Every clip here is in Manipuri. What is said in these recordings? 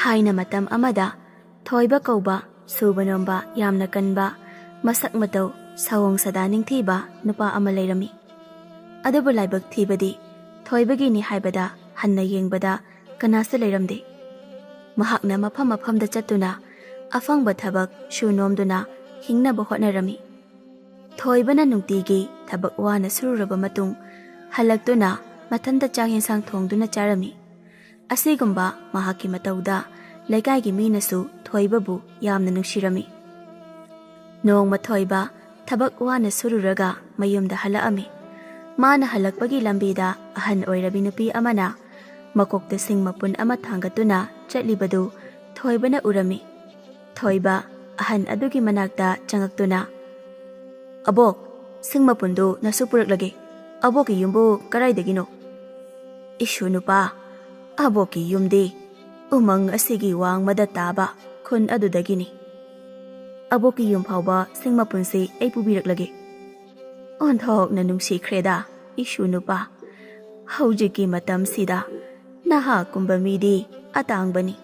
ꯍꯥꯏꯅ ꯃꯇꯝ ꯑꯃꯗ ꯊꯣꯏꯕ ꯀꯧꯕ ꯁꯨꯕ ꯅꯣꯝꯕ ꯌꯥꯝꯅ ꯀꯟꯕ ꯃꯁꯛ ꯃꯇꯧ ꯁꯑꯣꯡ ꯁꯥꯗꯥ ꯅꯤꯡꯊꯤꯕ ꯅꯨꯄꯥ ꯑꯃ ꯂꯩꯔꯝꯃꯤ꯫ ꯑꯗꯨꯕꯨ ꯂꯥꯏꯕꯛ ꯊꯤꯕꯗꯤ ꯊꯣꯏꯕꯒꯤꯅꯤ ꯍꯥꯏꯕꯗ ꯍꯟꯅ ꯌꯦꯡꯕꯗ ꯀꯅꯥꯁꯨ ꯂꯩꯔꯝꯗꯦ꯫ ꯃꯍꯥꯛꯅ ꯃꯐꯝ ꯃꯐꯝꯗ ꯆꯠꯇꯨꯅ ꯑꯐꯪꯕ ꯊꯕꯛ ꯁꯨ ꯅꯣꯝꯗꯨꯅ ꯍꯤꯡꯅꯕ ꯍꯣꯠꯅꯔꯝꯃꯤ꯫ ꯊꯣꯏꯕꯅ ꯅꯨꯡꯇꯤꯒꯤ ꯊꯕꯛ ꯋꯥꯅ ꯁꯨꯔꯨꯔꯕ ꯃꯇꯨꯡ ꯍꯜꯂꯛꯇꯨꯅ ꯃꯊꯟꯇ ꯆꯥꯛ ꯌꯦꯟꯁꯥꯡ ꯊꯣꯡꯗꯨꯅ ꯆꯥꯔꯝꯃꯤ꯫ ꯑꯁꯤꯒꯨꯝꯕ ꯃꯍꯥꯛꯀꯤ ꯃꯇꯧꯗ ꯂꯩꯀꯥꯏꯒꯤ ꯃꯤꯅꯁꯨ ꯊꯣꯏꯕꯕꯨ ꯌꯥꯝꯅ ꯅꯨꯡꯁꯤꯔꯝꯃꯤ꯫ ꯅꯣꯡꯃ ꯊꯣꯏꯕ ꯊꯕꯛ ꯋꯥꯅ ꯁꯨꯔꯨꯔꯒ ꯃꯌꯨꯝꯗ ꯍꯜꯂꯛꯑꯝꯃꯤ꯫ ꯃꯥꯅ ꯍꯜꯂꯛꯄꯒꯤ ꯂꯝꯕꯤꯗ ꯑꯍꯟ ꯑꯣꯏꯔꯕꯤ ꯅꯨꯄꯤ ꯑꯃꯅ ꯃꯀꯣꯛꯇ ꯁꯤꯡ ꯃꯄꯨꯟ ꯑꯃ ꯊꯥꯡꯒꯠꯇꯨꯅ ꯆꯠꯂꯤꯕꯗꯨ ꯊꯣꯏꯕꯅ ꯎꯔꯝꯃꯤ꯫ ꯊꯣꯏꯕ ꯑꯍꯟ ꯑꯗꯨꯒꯤ ꯃꯅꯥꯛꯇ ꯆꯪꯉꯛꯇꯨꯅ, "ꯑꯕꯣꯛ, ꯁꯤꯡ ꯃꯄꯨꯟꯗꯨ ꯅꯁꯨ ꯄꯨꯔꯛꯂꯒꯦ꯫ ꯑꯕꯣꯛꯀꯤ ꯌꯨꯝꯕꯨ ꯀꯔꯥꯏꯗꯒꯤꯅꯣ?" "ꯏꯁꯨ ꯅꯨꯄꯥ, ꯑꯕꯣꯛꯀꯤ ꯌꯨꯝꯗꯤ ꯎꯃꯪ ꯑꯁꯤꯒꯤ ꯋꯥꯡꯃꯗ ꯇꯥꯕ ꯈꯨꯟ ꯑꯗꯨꯗꯒꯤꯅꯤ꯫ ꯑꯕꯣꯛꯀꯤ ꯌꯨꯝ ꯐꯥꯎꯕ ꯁꯤꯡ ꯃꯄꯨꯟꯁꯤ ꯑꯩ ꯄꯨꯕꯤꯔꯛꯂꯒꯦ." "ꯑꯣꯟꯊꯣꯛꯅ ꯅꯨꯡꯁꯤꯈ꯭ꯔꯦꯗ ꯏꯁꯨ ꯅꯨꯄꯥ, ꯍꯧꯖꯤꯛꯀꯤ ꯃꯇꯝꯁꯤꯗ ꯅꯍꯥꯛꯀꯨꯝꯕ ꯃꯤꯗꯤ ꯑꯇꯥꯡꯕꯅꯤ."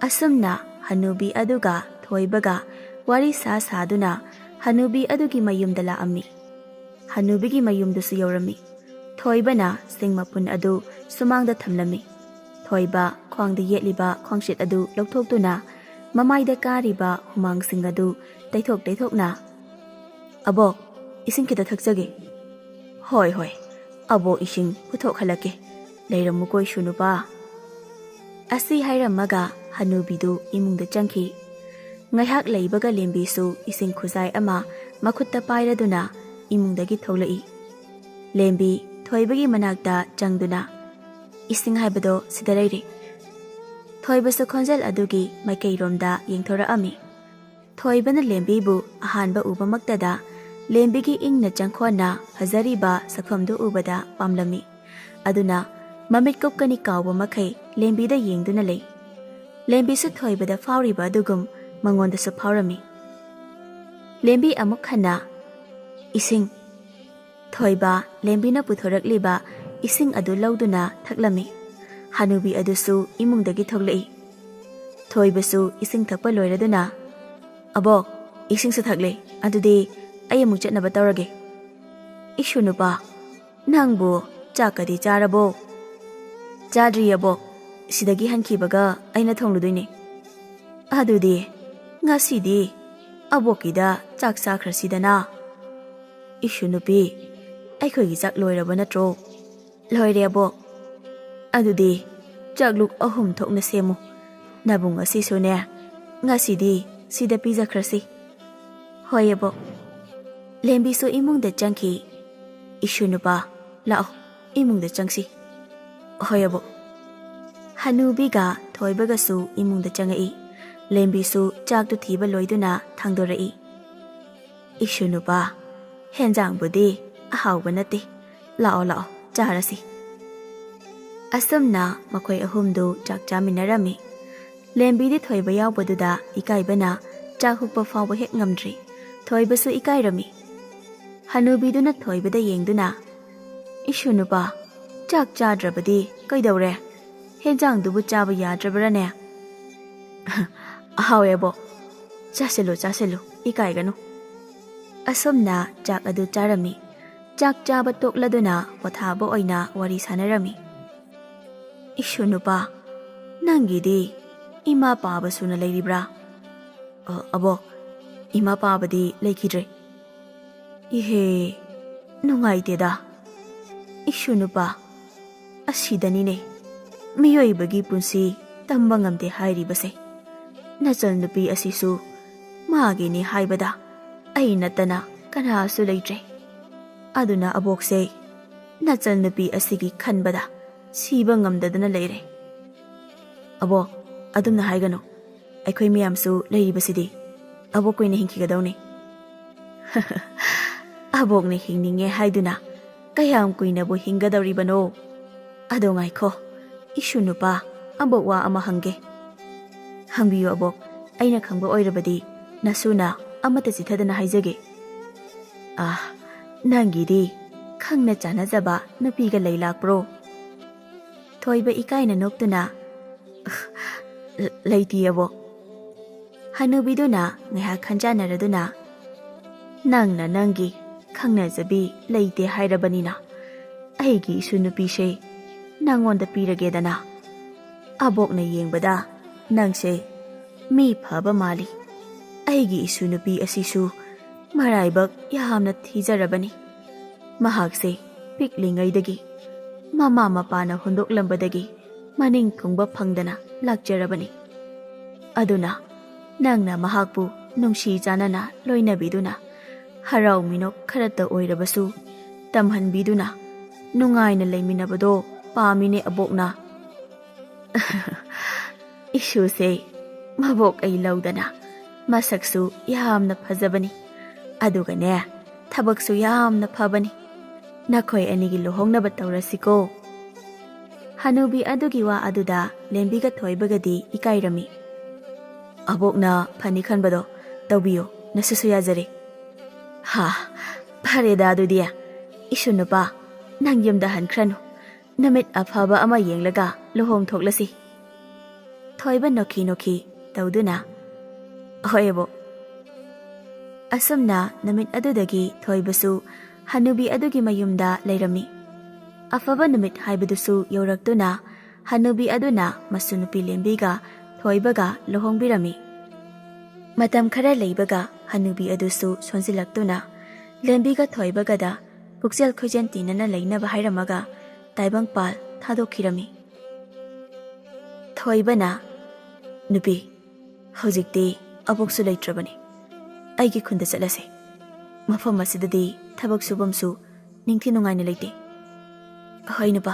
ꯑꯁꯨꯝꯅ ꯍꯅꯨꯕꯤ ꯑꯗꯨꯒ ꯊꯣꯏꯕꯒ ꯋꯥꯔꯤ ꯁꯥꯗꯨꯅ ꯍꯅꯨꯕꯤ ꯑꯗꯨꯒꯤ ꯃꯌꯨꯝꯗ ꯂꯥꯛꯑꯝꯃꯤ꯫ ꯍꯅꯨꯕꯤꯒꯤ ꯃꯌꯨꯝꯗꯨꯁꯨ ꯌꯧꯔꯝꯃꯤ꯫ ꯊꯣꯏꯕꯅ ꯁꯤꯡ ꯃꯄꯨꯟ ꯑꯗꯨ ꯁꯨꯃꯥꯡꯗ ꯊꯝꯂꯝꯃꯤ꯫ ꯊꯣꯏꯕ ꯈ꯭ꯋꯥꯡꯗ ꯌꯦꯠꯂꯤꯕ ꯈ꯭ꯋꯥꯡꯆꯦꯠ ꯑꯗꯨ ꯂꯧꯊꯣꯛꯇꯨꯅ ꯃꯃꯥꯏꯗ ꯀꯥꯔꯤꯕ ꯍꯨꯃꯥꯡꯁꯤꯡ ꯑꯗꯨ ꯇꯩꯊꯣꯛꯅ, "ꯑꯕꯣꯛ, ꯏꯁꯤꯡ ꯈꯤꯇ ꯊꯛꯆꯒꯦ." "ꯍꯣꯏ ꯍꯣꯏ, ꯑꯕꯣꯛ ꯏꯁꯤꯡ ꯄꯨꯊꯣꯛꯍꯜꯂꯛꯀꯦ, ꯂꯩꯔꯝꯃꯨꯀꯣ ꯏꯁꯨ ꯅꯨꯄꯥ." ꯑꯁꯤ ꯍꯥꯏꯔꯝꯃꯒ ꯍꯅꯨꯕꯤꯗꯨ ꯏꯃꯨꯡꯗ ꯆꯪꯈꯤ꯫ ꯉꯥꯏꯍꯥꯛ ꯂꯩꯕꯒ ꯂꯦꯝꯕꯤꯁꯨ ꯏꯁꯤꯡ ꯈꯨꯖꯥꯏ ꯑꯃ ꯃꯈꯨꯠꯇ ꯄꯥꯏꯔꯗꯨꯅ ꯏꯃꯨꯡꯗꯒꯤ ꯊꯣꯛꯂꯛꯏ꯫ ꯂꯦꯝꯕꯤ ꯊꯣꯏꯕꯒꯤ ꯃꯅꯥꯛꯇ ꯆꯪꯗꯨꯅ, "ꯏꯁꯤꯡ ꯍꯥꯏꯕꯗꯣ ꯁꯤꯗ ꯂꯩꯔꯦ." ꯊꯣꯏꯕꯁꯨ ꯈꯣꯟꯖꯦꯜ ꯑꯗꯨꯒꯤ ꯃꯥꯏꯀꯩꯔꯣꯝꯗ ꯌꯦꯡꯊꯣꯔꯛꯑꯝꯃꯤ꯫ ꯊꯣꯏꯕꯅ ꯂꯦꯝꯕꯤꯕꯨ ꯑꯍꯥꯟꯕ ꯎꯕꯃꯛꯇꯗ ꯂꯦꯝꯕꯤꯒꯤ ꯏꯪꯅ ꯆꯪꯈꯣꯟꯅ ꯐꯖꯔꯤꯕ ꯁꯛꯐꯝꯗꯨ ꯎꯕꯗ ꯄꯥꯝꯂꯝꯃꯤ꯫ ꯑꯗꯨꯅ ꯃꯃꯤꯠ ꯀꯨꯞꯀꯅꯤ ꯀꯥꯎꯕ ꯃꯈꯩ ꯂꯦꯝꯕꯤꯗ ꯌꯦꯡꯗꯨꯅ ꯂꯩ꯫ ꯂꯦꯝꯕꯤꯁꯨ ꯊꯣꯏꯕꯗ ꯐꯥꯎꯔꯤꯕ ꯑꯗꯨꯒꯨꯝ ꯃꯉꯣꯟꯗꯁꯨ ꯐꯥꯎꯔꯝꯃꯤ꯫ ꯂꯦꯝꯕꯤ ꯑꯃꯨꯛ ꯍꯟꯅ, "ꯏꯁꯤꯡ." ꯊꯣꯏꯕ ꯂꯦꯝꯕꯤꯅ ꯄꯨꯊꯣꯔꯛꯂꯤꯕ ꯏꯁꯤꯡ ꯑꯗꯨ ꯂꯧꯗꯨꯅ ꯊꯛꯂꯝꯃꯤ꯫ ꯍꯅꯨꯕꯤ ꯑꯗꯨꯁꯨ ꯏꯃꯨꯡꯗꯒꯤ ꯊꯣꯛꯂꯛꯏ꯫ ꯊꯣꯏꯕꯁꯨ ꯏꯁꯤꯡ ꯊꯛꯄ ꯂꯣꯏꯔꯗꯨꯅ, "ꯑꯕꯣꯛ, ꯏꯁꯤꯡꯁꯨ ꯊꯛꯂꯦ, ꯑꯗꯨꯗꯤ ꯑꯩ ꯑꯃꯨꯛ ꯆꯠꯅꯕ ꯇꯧꯔꯒꯦ." "ꯏꯁꯨ ꯅꯨꯄꯥ, ꯅꯪꯕꯨ ꯆꯥꯛꯀꯗꯤ ꯆꯥꯔꯕꯣ?" "ꯆꯥꯗ꯭ꯔꯤ ꯑꯕꯣꯛ, ꯁꯤꯗꯒꯤ ꯍꯟꯈꯤꯕꯒ ꯑꯩꯅ ꯊꯣꯡꯂꯨꯗꯣꯏꯅꯦ." "ꯑꯗꯨꯗꯤ ꯉꯁꯤꯗꯤ ꯑꯕꯣꯛꯀꯤꯗ ꯆꯥꯛ ꯆꯥꯈ꯭ꯔꯁꯤꯗꯅ." "ꯏꯁꯨ ꯅꯨꯄꯤ, ꯑꯩꯈꯣꯏꯒꯤ ꯆꯥꯛ ꯂꯣꯏꯔꯕ ꯅꯠꯇ꯭ꯔꯣ?" "ꯂꯣꯏꯔꯦ ꯑꯕꯣꯛ." "ꯑꯗꯨꯗꯤ ꯆꯥꯛꯂꯨꯛ 3 ꯊꯣꯛꯅ ꯁꯦꯝꯃꯨ. ꯅꯕꯨꯡ ꯑꯁꯤꯁꯨꯅꯦ ꯉꯁꯤꯗꯤ ꯁꯤꯗ ꯄꯤꯖꯈ꯭ꯔꯁꯤ." "ꯍꯣꯏ ꯑꯕꯣꯛ." ꯂꯦꯝꯕꯤꯁꯨ ꯏꯃꯨꯡꯗ ꯆꯪꯈꯤ꯫ "ꯏꯁꯨ ꯅꯨꯄꯥ, ꯂꯥꯛꯑꯣ, ꯏꯃꯨꯡꯗ ꯆꯪꯁꯤ." "ꯍꯣꯏ ꯑꯕꯣꯛ." ꯍꯅꯨꯕꯤꯒ ꯊꯣꯏꯕꯒꯁꯨ ꯏꯃꯨꯡꯗ ꯆꯪꯉꯛꯏ꯫ ꯂꯦꯝꯕꯤꯁꯨ ꯆꯥꯛꯇꯨ ꯊꯤꯕ ꯂꯣꯏꯗꯨꯅ ꯊꯥꯡꯗꯣꯔꯛꯏ꯫ "ꯏꯁꯨ ꯅꯨꯄꯥ, ꯍꯦꯟꯖꯥꯡꯕꯨꯗꯤ ꯑꯍꯥꯎꯕ ꯅꯠꯇꯦ. ꯂꯥꯛꯑꯣ ꯆꯥꯔꯁꯤ." ꯑꯁꯨꯝꯅ ꯃꯈꯣꯏ ꯑꯍꯨꯝꯗꯨ ꯆꯥꯛ ꯆꯥꯃꯤꯟꯅꯔꯝꯃꯤ꯫ ꯂꯦꯝꯕꯤꯗꯤ ꯊꯣꯏꯕ ꯌꯥꯎꯕꯗꯨꯗ ꯏꯀꯥꯏꯕꯅ ꯆꯥꯛ ꯍꯨꯛꯄ ꯐꯥꯎꯕ ꯍꯦꯛ ꯉꯝꯗ꯭ꯔꯤ꯫ ꯊꯣꯏꯕꯁꯨ ꯏꯀꯥꯏꯔꯝꯃꯤ꯫ ꯍꯅꯨꯕꯤꯗꯨꯅ ꯊꯣꯏꯕꯗ ꯌꯦꯡꯗꯨꯅ, "ꯏꯁꯨ ꯅꯨꯄꯥ, ꯆꯥꯛ ꯆꯥꯗ꯭ꯔꯕꯗꯤ ꯀꯩꯗꯧꯔꯦ? ꯍꯦꯟꯖꯥꯡꯗꯨꯕꯨ ꯆꯥꯕ ꯌꯥꯗ꯭ꯔꯕ꯭ꯔꯅꯦ?" "ꯑꯍꯥꯎꯋꯦ ꯑꯕꯣꯛ, ꯆꯥꯁꯤꯜꯂꯨ, ꯏꯀꯥꯏꯒꯅꯨ." ꯑꯁꯨꯝꯅ ꯆꯥꯛ ꯑꯗꯨ ꯆꯥꯔꯝꯃꯤ꯫ ꯆꯥꯛ ꯆꯥꯕ ꯇꯣꯛꯂꯗꯨꯅ ꯄꯣꯊꯥꯕ ꯑꯣꯏꯅ ꯋꯥꯔꯤ ꯁꯥꯟꯅꯔꯝꯃꯤ꯫ "ꯏꯁꯨ ꯅꯨꯄꯥ, ꯅꯪꯒꯤꯗꯤ ꯏꯃꯥ ꯄꯥꯕ ꯁꯨꯅ ꯂꯩꯔꯤꯕ꯭ꯔꯥ?" "ꯑꯕꯣꯛ, ꯏꯃꯥ ꯄꯥꯕꯗꯤ ꯂꯩꯈꯤꯗ꯭ꯔꯦ." "ꯏꯍꯦ, ꯅꯨꯡꯉꯥꯏꯇꯦꯗ." "ꯏꯁꯨ ꯅꯨꯄꯥ, ꯑꯁꯤꯗꯅꯤꯅꯦ ꯃꯤꯑꯣꯏꯕꯒꯤ ꯄꯨꯟꯁꯤ ꯇꯝꯕ ꯉꯝꯗꯦ ꯍꯥꯏꯔꯤꯕꯁꯦ. ꯅꯆꯟꯅꯨꯄꯤ ꯑꯁꯤꯁꯨ ꯃꯥꯒꯤꯅꯤ ꯍꯥꯏꯕꯗ ꯑꯩ ꯅꯠꯇꯅ ꯀꯅꯥꯁꯨ ꯂꯩꯇ꯭ꯔꯦ. ꯑꯗꯨꯅ ꯑꯕꯣꯛꯁꯦ ꯅꯆꯟꯅꯨꯄꯤ ꯑꯁꯤꯒꯤ ꯈꯟꯕꯗ ꯁꯤꯕ ꯉꯝꯗꯗꯅ ꯂꯩꯔꯦ." "ꯑꯕꯣꯛ, ꯑꯗꯨꯝꯅ ꯍꯥꯏꯒꯅꯨ. ꯑꯩꯈꯣꯏ ꯃꯌꯥꯝꯁꯨ ꯂꯩꯔꯤꯕꯁꯤꯗꯤ. ꯑꯕꯣꯛ ꯀꯨꯏꯅ ꯍꯤꯡꯈꯤꯒꯗꯧꯅꯤ." "ꯑꯕꯣꯛꯅ ꯍꯤꯡꯅꯤꯡꯉꯦ ꯍꯥꯏꯗꯨꯅ ꯀꯌꯥꯝ ꯀꯨꯏꯅꯕꯨ ꯍꯤꯡꯒꯗꯧꯔꯤꯕꯅꯣ? ꯑꯗꯣ ꯉꯥꯏꯈꯣ, ꯏꯁꯨ ꯅꯨꯄꯥ, ꯑꯕꯣꯛ ꯋꯥ ꯑꯃ ꯍꯪꯒꯦ." "ꯍꯪꯕꯤꯌꯨ ꯑꯕꯣꯛ, ꯑꯩꯅ ꯈꯪꯕ ꯑꯣꯏꯔꯕꯗꯤ ꯅꯁꯨꯅ ꯑꯃꯠꯇ ꯆꯤꯊꯗꯅ ꯍꯥꯏꯖꯒꯦ." "ꯅꯪꯒꯤꯗꯤ ꯈꯪꯅ ꯆꯥꯟꯅꯖꯕ ꯅꯨꯄꯤꯒ ꯂꯩ ꯂꯥꯛꯄ꯭ꯔꯣ?" ꯊꯣꯏꯕ ꯏꯀꯥꯏꯅ ꯅꯣꯛꯇꯨꯅ, Lady abok. Hanubiduna ngaha khanjanaraduna nangna nangi khangnajabi leite hairabanina aigi isu nupi se nangonda piragedana abokna yengbada nangse mi phaba mali aigi isu nupi asisu maraibak yamna thijarabani mahakse piklingaidagi mama mapana hundoklambadagi maning thungba phangdana lakjarabani aduna nangna mahakpu nungsi janana loinabiduna harau minok kharata oirabasu tamhanbiduna nungaina leiminabado pamine abokna isu se mabok ai laudana masaksu yamna phajabani adugane thabaksu yamna phabani nakhoi anigi lohongnaba tawrasiko Hanubi adugi wa aduda lembiga thoibagadi ikairami abokna phani khanbado tawbiyo nasusu yajare ha phareda adudia isunupa nangyamda hankranu namit aphaba ama yenglaga lohong thoklasi thoiba nokhi nokhi tawduna hoyebo asumna namit adudagi thoibasu Hanubi adugi mayumda leirami afaba namit haibadusu yoraktuna Hanubi aduna masunupi lembiga thoibaga lohongbirami matam khara leibaga Hanubi adusu sonsilaktuna lembiga thoibagada pukjel khojen tinana leinaba hairamaga taibangpal thadokhirami thoibana nupi hojikti aboksu leitrabani aigi khunda chalase mafam asidadi thabak subamsu ningthi nungaina leite hoinupa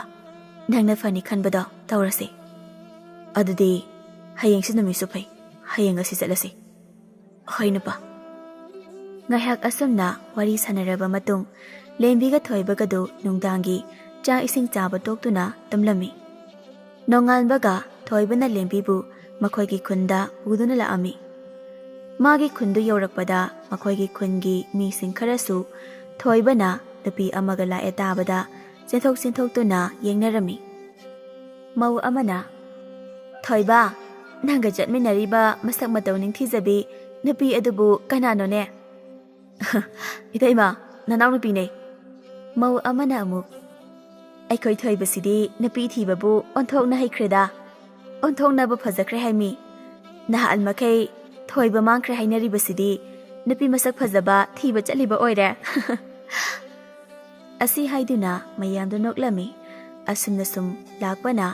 nangna fani khanbada tawrase adudi hayeng sinumi supai hayeng asi chalase hoinupa ngayak asamna wari sanaraba matung lembiga thoibagadu nungdangi cha ising chaba toktuna tamlami nongalbaga thoibana lembibu makhoigi khunda uduna laami magi khundu yorakpada makhoigi khungi mi singkharasu thoibana nupi amaga la etabada chenthok chinthok yengnarami mau amana thoiba nanga jatminariba masak mataw ningthijabi nupi adubu kananone itaima nanaw nupi ne mau amana amu aikhoi thoibasidi nupi thibabu onthokna haikreda onthokna ba phajakre haimi nahan makai thoiba mangkhre hainaribasidi nupi masak phajaba thiba chaliba oire asi haiduna mayamdu noklami asumna sum lakpana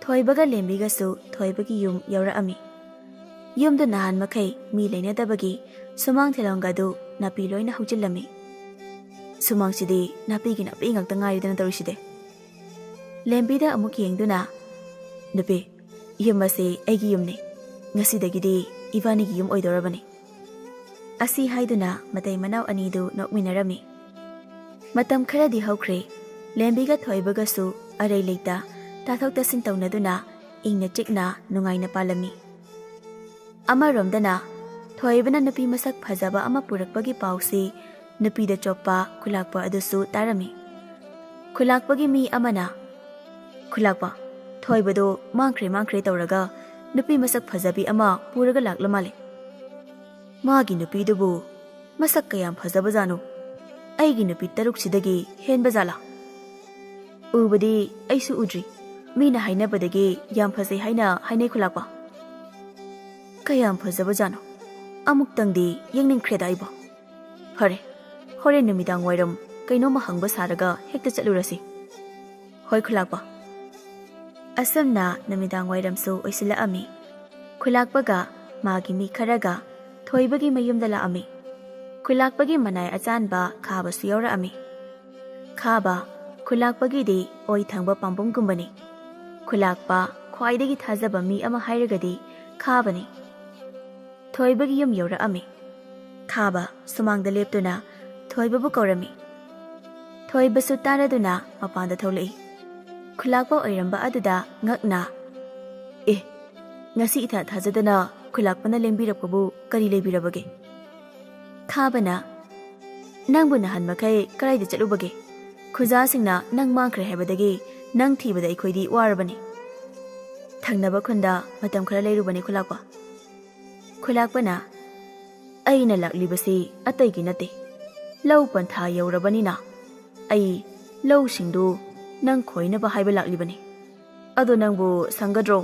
thoibaga lembiga su thoibagi yum yauraami yumdu nahan makai mi leinadabagi sumang thelongadu napi loina hujillami sumang sidi napi gi napi ngakta ngaidana tawriside lembida amuk yengduna nupi yum ase aigi yumne ngasidagidi ibani gi yum oidorabani asi haiduna matai manaw anidu nokminarami matam kharadi hawkre lembiga thoibaga su arai leita tathok tasin tawnaduna ingna chikna nungaina palami amaromdana thoibana nupi masak phajaba ama purakpagi pausi nupida Choppa Khunlakpa adusu tarami khulakpagi mi amana khulakpa thoibado mangkhre tawraga nupi masak phajabi ama puraga laklamale magi nupi dubu masak kayam phajaba janu aigi nupi taruk sidagi hen bazala ubadi aisu udri mina haina badagi yam phajai haina hainai khulakpa kayam phajaba janu amuk tangdi yengning khredaiba hare hore numidang wairam kaino mahangba saraga hekta chalurasi hoi khulakpa asamna numidang wairam su oisila ami khulakpaga magi mi kharaga thoibagi mayumda la ami khulakpagi manai achanba khaba su yaura ami khaba khulakpagi di oi thangba pambum gumbani khulakpa khwaidagi thajaba mi ama hairagadi khabani thoibagi yum yaura ami khaba sumangda leptuna thoibabu kaurami thoibasu taraduna mapanda tholei khulakpa oiramba aduda ngakna ngasi itha thajadana khulakpana lembirapbu kari lebirabage khabana nangbu nahan makai karaida chalubage khuja singna nang mangkhre hebadagi nang thibada ikhoidi warabani ꯊꯪꯅꯕ ꯈꯨꯟꯗ ꯃꯇꯝ ꯈꯔ ꯂꯩꯔꯨꯕꯅꯤ ꯈꯨꯂꯥꯛꯄ. ꯈꯨꯂꯥꯛꯄꯅ ꯑꯩꯅ ꯂꯥꯛꯂꯤꯕꯁꯤ ꯑꯇꯩꯒꯤ ꯅꯠꯇꯦ. ꯂꯧ ꯄꯟꯊꯥ ꯌꯧꯔꯕꯅꯤꯅ ꯑꯩ ꯂꯧꯁꯤꯡꯗꯨ ꯅꯪ ꯈꯣꯏꯅꯕ ꯍꯥꯏꯕ ꯂꯥꯛꯂꯤꯕꯅꯤ. ꯑꯗꯣ ꯅꯪꯕꯨ ꯁꯪꯒꯗ꯭ꯔꯣ?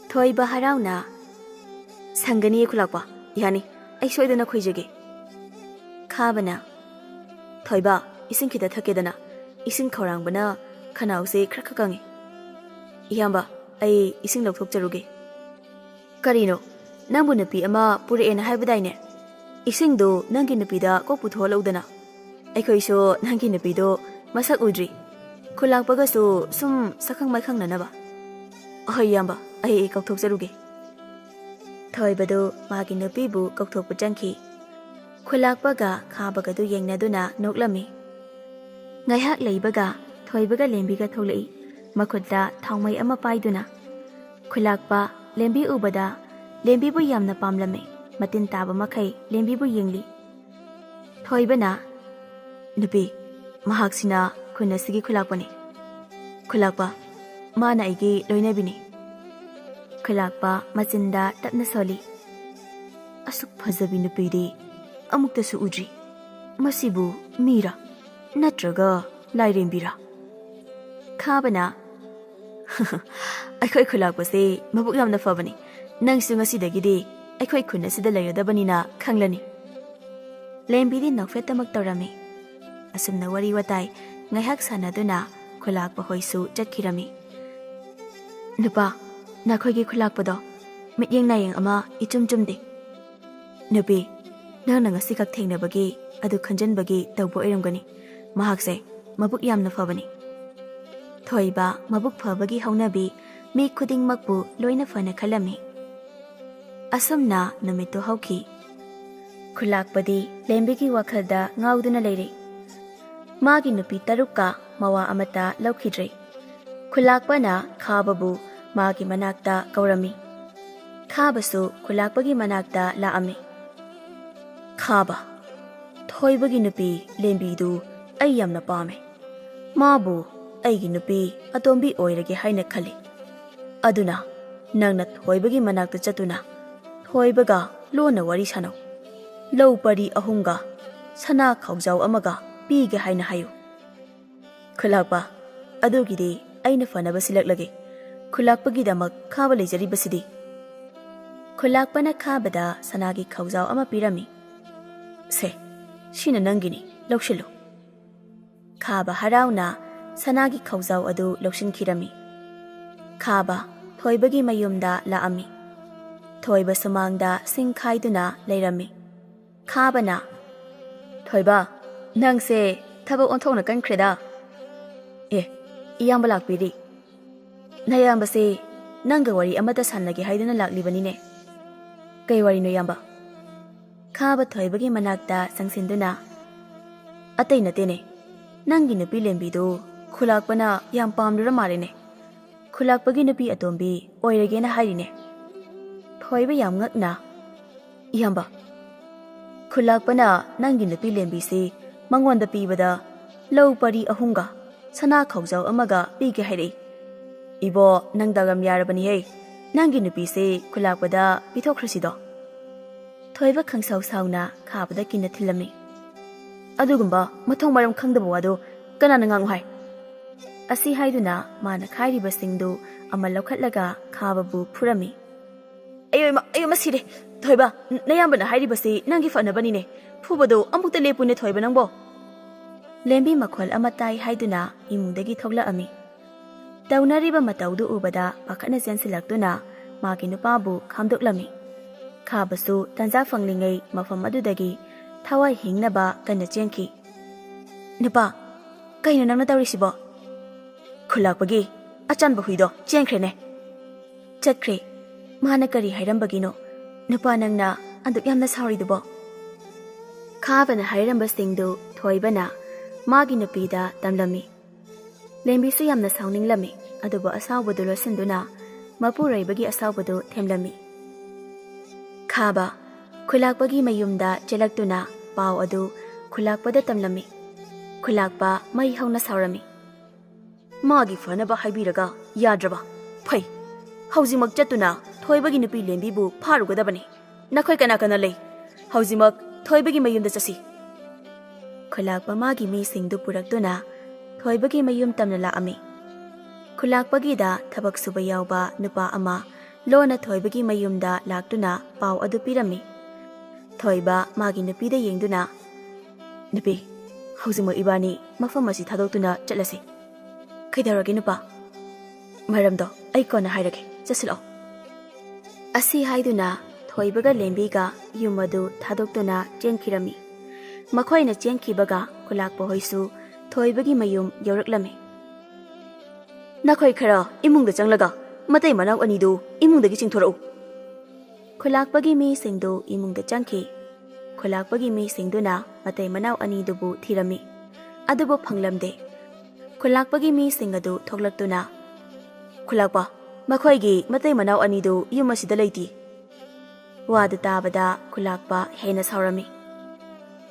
ꯊꯣꯏꯕ ꯍꯔꯥꯎꯅ ꯁꯪꯒꯅꯤꯌꯦ ꯈꯨꯂꯥꯛꯄ. ꯌꯥꯅꯤ, ꯑꯩ ꯁꯣꯏꯗꯅ ꯈꯣꯏꯖꯒꯦ. ꯈꯥꯕꯅ ꯊꯣꯏꯕ, ꯏꯁꯤꯡ ꯈꯤꯇ ꯊꯛꯀꯦꯗꯅ. ꯏꯁꯤꯡ ꯈꯧꯔꯥꯡꯕꯅ ꯈꯅꯥꯎꯁꯦ ꯈꯔ ꯀꯪꯉꯤ. ꯏꯌꯥꯝꯕ, ꯑꯩ ꯏꯁꯤꯡ ꯂꯧꯊꯣꯛꯆꯔꯨꯒꯦ. ꯀꯔꯤꯅꯣ, ꯅꯪꯕꯨ ꯅꯨꯄꯤ ꯑꯃ ꯄꯨꯔꯛꯑꯦꯅ ꯍꯥꯏꯕꯗꯥꯏꯅꯦ? ꯏꯁꯤꯡꯗꯨ ꯅꯪꯒꯤ ꯅꯨꯄꯤꯗ ꯀꯣꯛ ꯄꯨꯊꯣꯛꯍꯜꯂꯧꯗꯅ. ꯑꯩꯈꯣꯏꯁꯨ ꯅꯪꯒꯤ ꯅꯨꯄꯤꯗꯣ ꯃꯁꯛ ꯎꯗ꯭ꯔꯤ. ꯈꯨꯂꯥꯛꯄꯒꯁꯨ ꯁꯨꯝ ꯁꯛꯈꯪ ꯃꯥꯏꯈꯪꯅꯅꯕ. ꯑꯍꯣꯏ ꯏꯌꯥꯝꯕ, ꯑꯩ ꯀꯧꯊꯣꯛꯆꯔꯨꯒꯦ. ꯊꯣꯏꯕꯗꯨ ꯃꯥꯒꯤ ꯅꯨꯄꯤꯕꯨ ꯀꯧꯊꯣꯛꯄ ꯆꯪꯈꯤ. ꯈꯨꯂꯥꯛꯄꯒ ꯈꯥꯕꯒꯗꯨ ꯌꯦꯡꯅꯗꯨꯅ ꯅꯣꯛꯂꯝꯃꯤ. ꯉꯥꯏꯍꯥꯛ ꯂꯩꯕꯒ ꯊꯣꯏꯕꯒ ꯂꯦꯝꯕꯤꯒ ꯊꯣꯛꯂꯛꯏ, ꯃꯈꯨꯠꯇ ꯊꯥꯎꯃꯩ ꯑꯃ ꯄꯥꯏꯗꯨꯅ. ꯈꯨꯂꯥꯛꯄ ꯂꯦꯝꯕꯤ ꯎꯕꯗ ꯂꯦꯝꯕꯤꯕꯨ ꯌꯥꯝꯅ ꯄꯥꯝꯂꯝꯃꯤ. ꯃꯇꯤꯟ ꯇꯥꯕ ꯃꯈꯩ ꯂꯦꯝꯕꯤꯕꯨ ꯌꯦꯡꯂꯤ. ꯊꯣꯏꯕꯅ ꯅꯨꯄꯤ, ꯃꯍꯥꯛꯁꯤꯅ ꯈꯨꯟ ꯑꯁꯤꯒꯤ ꯈꯨꯂꯥꯛꯄꯅꯤ. ꯈꯨꯂꯥꯛꯄ, ꯃꯥꯅ ꯑꯩꯒꯤ ꯂꯣꯏꯅꯕꯤꯅꯤ. ꯈꯨꯂꯥꯛꯄ ꯃꯆꯤꯟꯗ ꯇꯞꯅ ꯁꯣꯜꯂꯤ. ꯑꯁꯨꯛ ꯐꯖꯕꯤ ꯅꯨꯄꯤꯗꯤ ꯑꯃꯨꯛꯇꯁꯨ ꯎꯗ꯭ꯔꯤ. ꯃꯁꯤꯕꯨ ꯃꯤꯔꯥ ꯅꯠꯇ꯭ꯔꯒ ꯂꯥꯏꯔꯦꯝꯕꯤꯔꯥ? ꯈꯥꯕꯅ ꯑꯩꯈꯣꯏ ꯈꯨꯂꯥꯛꯄꯁꯦ ꯃꯕꯨꯛ ꯌꯥꯝꯅ ꯐꯕꯅꯤ. ꯅꯪꯁꯨ ꯉꯁꯤꯗꯒꯤꯗꯤ ꯑꯩꯈꯣꯏ ꯈꯨꯟ ꯑꯁꯤꯗ ꯂꯩꯔꯗꯕꯅꯤꯅ ꯈꯪꯂꯅꯤ. ꯂꯦꯝꯕꯤꯗꯤ ꯅꯣꯛꯐꯦꯠꯇꯃꯛ ꯇꯧꯔꯝꯃꯤ. ꯑꯁꯨꯝꯅ ꯋꯥꯔꯤ ꯋꯥꯇꯥꯏ ꯉꯥꯏꯍꯥꯛ ꯁꯥꯟꯅꯗꯨꯅ ꯈꯨꯂꯥꯛꯄ ꯍꯣꯏꯁꯨ ꯆꯠꯈꯤꯔꯝꯃꯤ. ꯅꯨꯄꯥ, ꯅꯈꯣꯏꯒꯤ ꯈꯨꯂꯥꯛꯄꯗꯣ ꯃꯤꯠꯌꯦꯡ ꯅꯥꯌꯦꯡ ꯑꯃ ꯏꯆꯨꯝ ꯆꯨꯝꯗꯦ. ꯅꯨꯄꯤ, ꯅꯪꯅ ꯉꯁꯤꯈꯛ ꯊꯦꯡꯅꯕꯒꯤ ꯑꯗꯨ ꯈꯟꯖꯟꯕꯒꯤ ꯇꯧꯕ ꯑꯣꯏꯔꯝꯒꯅꯤ. ꯃꯍꯥꯛꯁꯦ ꯃꯕꯨꯛ ꯌꯥꯝꯅ ꯐꯕꯅꯤ. ꯊꯣꯏꯕ ꯃꯕꯨꯛ ꯐꯕꯒꯤ ꯍꯧꯅꯕꯤ ꯃꯤ ꯈꯨꯗꯤꯡꯃꯛꯄꯨ ꯂꯣꯏꯅ ꯐꯅ ꯈꯜꯂꯝꯃꯤ. ꯑꯁꯨꯝꯅ ꯅꯨꯃꯤꯠꯇꯨ ꯍꯧꯈꯤ. ꯈꯨꯂꯥꯛꯄꯗꯤ ꯂꯦꯝꯕꯤꯒꯤ ꯋꯥꯈꯜꯗ ꯉꯥꯎꯗꯨꯅ ꯂꯩꯔꯤ. ꯃꯥꯒꯤ ꯅꯨꯄꯤ 6ꯀ ꯃꯋꯥ ꯑꯃꯠꯇ ꯂꯧꯈꯤꯗ꯭ꯔꯦ. ꯈꯨꯂꯥꯛꯄꯅ ꯈꯥꯕꯕꯨ ꯃꯥꯒꯤ ꯃꯅꯥꯛꯇ ꯀꯧꯔꯝꯃꯤ. ꯈꯥꯕꯁꯨ ꯈꯨꯂꯥꯛꯄꯒꯤ ꯃꯅꯥꯛꯇ ꯂꯥꯛꯑꯝꯃꯤ. ꯈꯥꯕ, ꯊꯣꯏꯕꯒꯤ ꯅꯨꯄꯤ ꯂꯦꯝꯕꯤꯗꯨ ꯑꯩ ꯌꯥꯝꯅ ꯄꯥꯝꯃꯦ. ꯃꯥꯕꯨ ꯑꯩꯒꯤ ꯅꯨꯄꯤ ꯑꯇꯣꯝꯕꯤ ꯑꯣꯏꯔꯒꯦ ꯍꯥꯏꯅ ꯈꯜꯂꯤ. ꯑꯗꯨꯅ ꯅꯪꯅ ꯊꯣꯏꯕꯒꯤ ꯃꯅꯥꯛꯇ ꯆꯠꯇꯨꯅ ꯊꯣꯏꯕꯒ ꯂꯣꯟꯅ ꯋꯥꯔꯤ ꯁꯥꯟꯅꯧ. ꯂꯧ ꯄꯔꯤ 3ꯒ ꯁꯅꯥ ꯈꯥꯎꯖꯥꯎ ꯑꯃꯒ ꯄꯤꯒꯦ ꯍꯥꯏꯅ ꯍꯥꯏꯌꯨ. ꯈꯨꯂꯥꯛꯄ, ꯑꯗꯨꯒꯤꯗꯤ ꯑꯩꯅ ꯐꯅꯕ ꯁꯤꯜꯂꯛꯂꯒꯦ. ꯈꯨꯂꯥꯛꯄꯒꯤꯗꯃꯛ ꯈꯥꯕ ꯂꯩꯖꯔꯤꯕꯁꯤꯗꯤ. ꯈꯨꯂꯥꯛꯄꯅ ꯈꯥꯕꯗ ꯁꯅꯥꯒꯤ ꯈꯥꯎꯖꯥꯎ ꯑꯃ ꯄꯤꯔꯝꯃꯤ. ꯁꯦ, ꯁꯤꯅ ꯅꯪꯒꯤꯅꯤ, ꯂꯧꯁꯤꯜꯂꯨ. ꯈꯥꯕ ꯍꯔꯥꯎꯅ ꯁꯅꯥꯒꯤ ꯈꯥꯎꯖꯥꯎ ꯑꯗꯨ ꯂꯧꯁꯤꯟꯈꯤꯔꯝꯃꯤ. ꯈꯥꯕ ꯊꯣꯏꯕꯒꯤ ꯃꯌꯨꯝꯗ ꯂꯥꯛꯑꯝꯃꯤ. ꯊꯣꯏꯕ ꯁꯨꯃꯥꯡꯗ ꯁꯤꯡ ꯈꯥꯏꯗꯨꯅ ꯂꯩꯔꯝꯃꯤ. ꯈꯥꯕꯅ ꯊꯣꯏꯕ, ꯅꯪꯁꯦ ꯊꯕꯛ ꯑꯣꯟꯊꯣꯛꯅ ꯀꯟꯈ꯭ꯔꯦꯗ. ꯑꯦ, ꯏꯌꯥꯝꯕ ꯂꯥꯛꯄꯤꯔꯤ. ꯅꯌꯥꯝꯕꯁꯦ ꯅꯪꯒ ꯋꯥꯔꯤ ꯑꯃꯠꯇ ꯁꯥꯟꯅꯒꯦ ꯍꯥꯏꯗꯨꯅ ꯂꯥꯛꯂꯤꯕꯅꯤꯅꯦ. ꯀꯩ ꯋꯥꯔꯤꯅꯣ ꯏꯌꯥꯝꯕ? ꯈꯥꯕ ꯊꯣꯏꯕꯒꯤ ꯃꯅꯥꯛꯇ ꯆꯪꯁꯤꯟꯗꯨꯅ ꯑꯇꯩ ꯅꯠꯇꯦꯅꯦ. ꯅꯪꯒꯤ ꯅꯨꯄꯤ ꯂꯦꯝꯕꯤꯗꯨ ꯈꯨꯂꯥꯛꯄꯅ ꯌꯥꯝ ꯄꯥꯝꯂꯨꯔ ꯃꯥꯜꯂꯦꯅꯦ. ꯈꯨꯂꯥꯛꯄꯒꯤ ꯅꯨꯄꯤ ꯑꯇꯣꯝꯕꯤ ꯑꯣꯏꯔꯒꯦꯅ ꯍꯥꯏꯔꯤꯅꯦ. ꯊꯣꯏꯕ ꯌꯥꯝ ꯉꯛꯅ ꯏꯌꯥꯝꯕ, ꯈꯨꯂꯥꯛꯄꯅ ꯅꯪꯒꯤ ꯅꯨꯄꯤ ꯂꯦꯝꯕꯤꯁꯤ ꯃꯉꯣꯟꯗ ꯄꯤꯕꯗ ꯂꯧ ꯄꯔꯤ 3ꯒ ꯁꯅꯥ ꯈꯥꯎꯖꯥꯎ ꯑꯃꯒ ꯄꯤꯒꯦ ꯍꯥꯏꯔꯛꯏ. ꯏꯕꯣ, ꯅꯪ ꯗꯥꯒꯝ ꯌꯥꯔꯕꯅꯤꯍꯦ. ꯅꯪꯒꯤ ꯅꯨꯄꯤꯁꯤ ꯈꯨꯂꯥꯛꯄꯗ ꯄꯤꯊꯣꯛꯈ꯭ꯔꯁꯤꯗꯣ. ꯊꯣꯏꯕ ꯈꯪꯁꯥꯎ ꯁꯥꯎꯅ ꯈꯥꯕꯗ ꯀꯤꯟꯅ ꯊꯤꯜꯂꯝꯃꯤ. ꯑꯗꯨꯒꯨꯝꯕ ꯃꯊꯣꯡ ꯃꯔꯝ ꯈꯪꯗꯕ ꯋꯥꯗꯣ ꯀꯅꯥꯅ ꯉꯥꯡꯉꯨ ꯍꯥꯏ? ꯑꯁꯤ ꯍꯥꯏꯗꯨꯅ ꯃꯥꯅ ꯈꯥꯏꯔꯤꯕꯁꯤꯡꯗꯨ ꯑꯃ ꯂꯧꯈꯠꯂꯒ ꯈꯥꯕꯕꯨ ꯐꯨꯔꯝꯃꯤ. ꯑꯩ ꯁꯤꯔꯦ. ꯊꯣꯏꯕ, ꯅꯌꯥꯝꯕꯅ ꯍꯥꯏꯔꯤꯕꯁꯤ ꯅꯪꯒꯤ ꯐꯅꯕꯅꯤꯅꯦ. ꯐꯨꯕꯗꯣ ꯑꯃꯨꯛꯇ ꯂꯦꯞꯄꯨꯅꯦ ꯊꯣꯏꯕ ꯅꯪꯕꯣ. ꯂꯦꯝꯕꯤ ꯃꯈꯣꯜ ꯑꯃ ꯇꯥꯏ ꯍꯥꯏꯗꯨꯅ ꯏꯃꯨꯡꯗꯒꯤ ꯊꯣꯛꯂꯛꯑꯝꯃꯤ. ꯇꯧꯅꯔꯤꯕ ꯃꯇꯧꯗꯨ ꯎꯕꯗ ꯄꯥꯈꯠꯅ ꯆꯦꯟꯁꯤꯜꯂꯛꯇꯨꯅ ꯃꯥꯒꯤ ꯅꯨꯄꯥꯕꯨ ꯈꯥꯝꯗꯣꯛꯂꯝꯃꯤ. ꯈꯥꯕꯁꯨ ꯇꯟꯖꯥ ꯐꯪꯂꯤꯉꯩ ꯃꯐꯝ ꯑꯗꯨꯗꯒꯤ ꯊꯋꯥꯏ ꯍꯤꯡꯅꯕ ꯀꯟꯅ ꯆꯦꯟꯈꯤ. ꯅꯨꯄꯥ, ꯀꯩꯅꯣ ꯅꯪꯅ ꯇꯧꯔꯤꯁꯤꯕꯣ? ꯈꯨꯂꯥꯛꯄꯒꯤ ꯑꯆꯥꯟꯕ ꯍꯨꯏꯗꯣ ꯆꯦꯟꯈ꯭ꯔꯦꯅꯦ. ꯆꯠꯈ꯭ꯔꯦ. ꯃꯥꯅ ꯀꯔꯤ ꯍꯥꯏꯔꯝꯕꯒꯤꯅꯣ ꯅꯨꯄꯥ ꯅꯪꯅ ꯑꯗꯨꯛ ꯌꯥꯝꯅ ꯁꯥꯎꯔꯤꯗꯨꯕꯣ? ꯈꯥꯕꯅ ꯍꯥꯏꯔꯝꯕꯁꯤꯡꯗꯨ ꯊꯣꯏꯕꯅ ꯃꯥꯒꯤ ꯅꯨꯄꯤꯗ ꯇꯝꯂꯝꯃꯤ. ꯂꯦꯝꯕꯤꯁꯨ ꯌꯥꯝꯅ ꯁꯥꯎꯅꯤꯡꯂꯝꯃꯤ. ꯑꯗꯨꯕꯨ ꯑꯁꯥꯎꯕꯗꯨ ꯂꯣꯠꯁꯤꯟꯗꯨꯅ ꯃꯄꯨꯔꯣꯏꯕꯒꯤ ꯑꯁꯥꯎꯕꯗꯨ ꯊꯦꯝꯂꯝꯃꯤ. ꯈꯥꯕ ꯈꯨꯂꯥꯛꯄꯒꯤ ꯃꯌꯨꯝꯗ ꯆꯦꯜꯂꯛꯇꯨꯅ ꯄꯥꯎ ꯑꯗꯨ ꯈꯨꯂꯥꯛꯄꯗ ꯇꯝꯂꯝꯃꯤ. ꯈꯨꯂꯥꯛꯄ ꯃꯩ ꯍꯧꯅ ꯁꯥꯎꯔꯝꯃꯤ. ꯃꯥꯒꯤ ꯐꯅꯕ ꯍꯥꯏꯕꯤꯔꯒ ꯌꯥꯗ꯭ꯔꯕ? ꯐꯩ, ꯍꯧꯖꯤꯛꯃꯛ ꯆꯠꯇꯨꯅ ꯊꯣꯏꯕꯒꯤ ꯅꯨꯄꯤ ꯂꯦꯝꯕꯤꯕꯨ ꯐꯥꯔꯨꯒꯗꯕꯅꯤ ꯅꯈꯣꯏ ꯀꯅꯥ ꯀꯅꯥ ꯂꯩ ꯍꯧꯖꯤꯛꯃꯛ ꯊꯣꯏꯕꯒꯤ ꯃꯌꯨꯝꯗ ꯆꯠꯁꯤ ꯈꯨꯂꯥꯛꯄ ꯃꯥꯒꯤ ꯃꯤꯁꯤꯡꯗꯨ ꯄꯨꯔꯛꯇꯨꯅ ꯊꯣꯏꯕꯒꯤ ꯃꯌꯨꯝ ꯇꯝꯅ ꯂꯥꯛꯑꯝꯃꯤ ꯈꯨꯂꯥꯛꯄꯒꯤꯗ ꯊꯕꯛ ꯁꯨꯕ ꯌꯥꯎꯕ ꯅꯨꯄꯥ ꯑꯃ ꯂꯣꯟꯅ ꯊꯣꯏꯕꯒꯤ ꯃꯌꯨꯝꯗ ꯂꯥꯛꯇꯨꯅ ꯄꯥꯎ ꯑꯗꯨ ꯄꯤꯔꯝꯃꯤ ꯊꯣꯏꯕ ꯃꯥꯒꯤ ꯅꯨꯄꯤꯗ ꯌꯦꯡꯗꯨꯅ ꯅꯨꯄꯤ ꯍꯧꯖꯤꯛꯃꯛ ꯏꯕꯥꯅꯤ ꯃꯐꯝ ꯑꯁꯤ ꯊꯥꯗꯣꯛꯇꯨꯅ ꯆꯠꯂꯁꯤ ꯀꯩꯗꯧꯔꯒꯦ ꯅꯨꯄꯥ ꯃꯔꯝꯗꯣ ꯑꯩ ꯀꯣꯟꯅ ꯍꯥꯏꯔꯒꯦ ꯆꯠꯁꯤꯜꯂꯛꯑꯣ ꯑꯁꯤ ꯍꯥꯏꯗꯨꯅ ꯊꯣꯏꯕꯒ ꯂꯦꯝꯕꯤꯒ ꯌꯨꯝ ꯑꯗꯨ ꯊꯥꯗꯣꯛꯇꯨꯅ ꯆꯦꯟꯈꯤꯔꯝꯃꯤ ꯃꯈꯣꯏꯅ ꯆꯦꯟꯈꯤꯕꯒ ꯈꯨꯂꯥꯛꯄ ꯍꯣꯏꯁꯨ ꯊꯣꯏꯕꯒꯤ ꯃꯌꯨꯝ ꯌꯧꯔꯛꯂꯝꯃꯤ ꯅꯈꯣꯏ ꯈꯔ ꯏꯃꯨꯡꯗ ꯆꯪꯂꯒ ꯃꯇꯩ ꯃꯅꯥꯎ ꯑꯅꯤꯗꯨ ꯏꯃꯨꯡꯗꯒꯤ ꯆꯤꯡꯊꯣꯔꯛꯎ ꯈꯨꯂꯥꯛꯄꯒꯤ ꯃꯤꯁꯤꯡꯗꯨ ꯏꯃꯨꯡꯗ ꯆꯪꯈꯤ ꯈꯨꯂꯥꯛꯄꯒꯤ ꯃꯤꯁꯤꯡꯗꯨꯅ ꯃꯇꯩ ꯃꯅꯥꯎ ꯑꯅꯤꯗꯨꯕꯨ ꯊꯤꯔꯝꯃꯤ ꯑꯗꯨꯕꯨ ꯐꯪꯂꯝꯗꯦ ꯈꯨꯂꯥꯛꯄꯒꯤ ꯃꯤꯁꯤꯡ ꯑꯗꯨ ꯊꯣꯛꯂꯛꯇꯨꯅ ꯈꯨꯂꯥꯛꯄ ꯃꯈꯣꯏꯒꯤ ꯃꯇꯩ ꯃꯅꯥꯎ ꯑꯅꯤꯗꯨ ꯌꯨꯝ ꯑꯁꯤꯗ ꯂꯩꯇꯦ ꯋꯥꯗꯨ ꯇꯥꯕꯗ ꯈꯨꯂꯥꯛꯄ ꯍꯦꯟꯅ ꯁꯥꯎꯔꯝꯃꯤ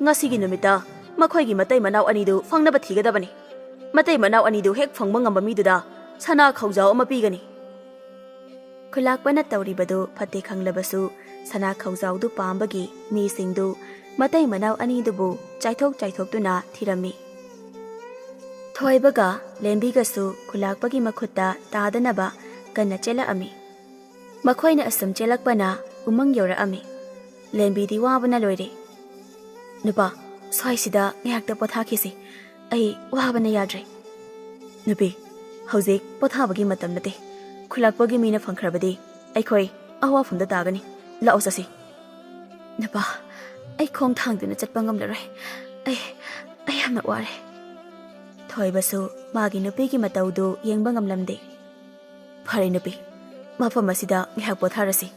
ꯉꯁꯤꯒꯤ ꯅꯨꯃꯤꯠꯇ ꯃꯈꯣꯏꯒꯤ ꯃꯇꯩ ꯃꯅꯥꯎ ꯑꯅꯤꯗꯨ ꯐꯪꯅꯕ ꯊꯤꯒꯗꯕꯅꯤ ꯃꯇꯩ ꯃꯅꯥꯎ ꯑꯅꯤꯗꯨ ꯍꯦꯛ ꯐꯪꯕ ꯉꯝꯕ ꯃꯤꯗꯨꯗ ꯁꯅꯥ ꯈꯧꯖꯥꯎ ꯑꯃ ꯄꯤꯒꯅꯤ ꯈꯨꯂꯥꯛꯄꯅ ꯇꯧꯔꯤꯕꯗꯨ ꯐꯠꯇꯦ ꯈꯪꯂꯕꯁꯨ ꯁꯅꯥ ꯈꯧꯖꯥꯎꯗꯨ ꯄꯥꯝꯕꯒꯤ ꯃꯤꯁꯤꯡꯗꯨ ꯃꯇꯩ ꯃꯅꯥꯎ ꯑꯅꯤꯗꯨꯕꯨ ꯆꯥꯏꯊꯣꯛꯇꯨꯅ ꯊꯤꯔꯝꯃꯤ ꯊꯣꯏꯕꯒ ꯂꯦꯝꯕꯤꯒꯁꯨ ꯈꯨꯂꯥꯛꯄꯒꯤ ꯃꯈꯨꯠꯇ ꯇꯥꯗꯅꯕ ꯀꯟꯅ ꯆꯦꯜꯂꯛꯑꯝꯃꯤ ꯃꯈꯣꯏꯅ ꯑꯁꯨꯝ ꯆꯦꯜꯂꯛꯄꯅ ꯎꯃꯪ ꯌꯧꯔꯛꯑꯝꯃꯤ ꯂꯦꯝꯕꯤꯗꯤ ꯋꯥꯕꯅ ꯂꯣꯏꯔꯦ ꯅꯨꯄꯥ ꯁ꯭ꯋꯥꯏꯁꯤꯗ ꯉꯥꯏꯍꯥꯛꯇ ꯄꯣꯊꯥꯈꯤꯁꯤ ꯑꯩ ꯋꯥꯕꯅ ꯌꯥꯗ꯭ꯔꯦ ꯅꯨꯄꯤ ꯍꯧꯖꯤꯛ ꯄꯣꯊꯥꯕꯒꯤ ꯃꯇꯝ ꯅꯠꯇꯦ ꯈꯨꯂꯥꯛꯄꯒꯤ ꯃꯤꯅ ꯐꯪꯈ꯭ꯔꯕꯗꯤ ꯑꯩꯈꯣꯏ ꯑꯋꯥꯐꯝꯗ ꯇꯥꯒꯅꯤ ꯂꯥꯛꯑꯣ ꯆꯠꯁꯤ ꯅꯨꯄꯥ ꯑꯩ ꯈꯣꯡ ꯊꯥꯡꯗꯨꯅ ꯆꯠꯄ ꯉꯝꯂꯔꯣꯏ ꯑꯩ ꯌꯥꯝꯅ ꯋꯥꯔꯦ ꯊꯣꯏꯕꯁꯨ ꯃꯥꯒꯤ ꯅꯨꯄꯤꯒꯤ ꯃꯇꯧꯗꯨ ꯌꯦꯡꯕ ꯉꯝꯂꯝꯗꯦ ꯐꯔꯦ ꯅꯨꯄꯤ ꯃꯐꯝ ꯑꯁꯤꯗ ꯉꯥꯏꯍꯥꯛ ꯄꯣꯊꯥꯔꯁꯤ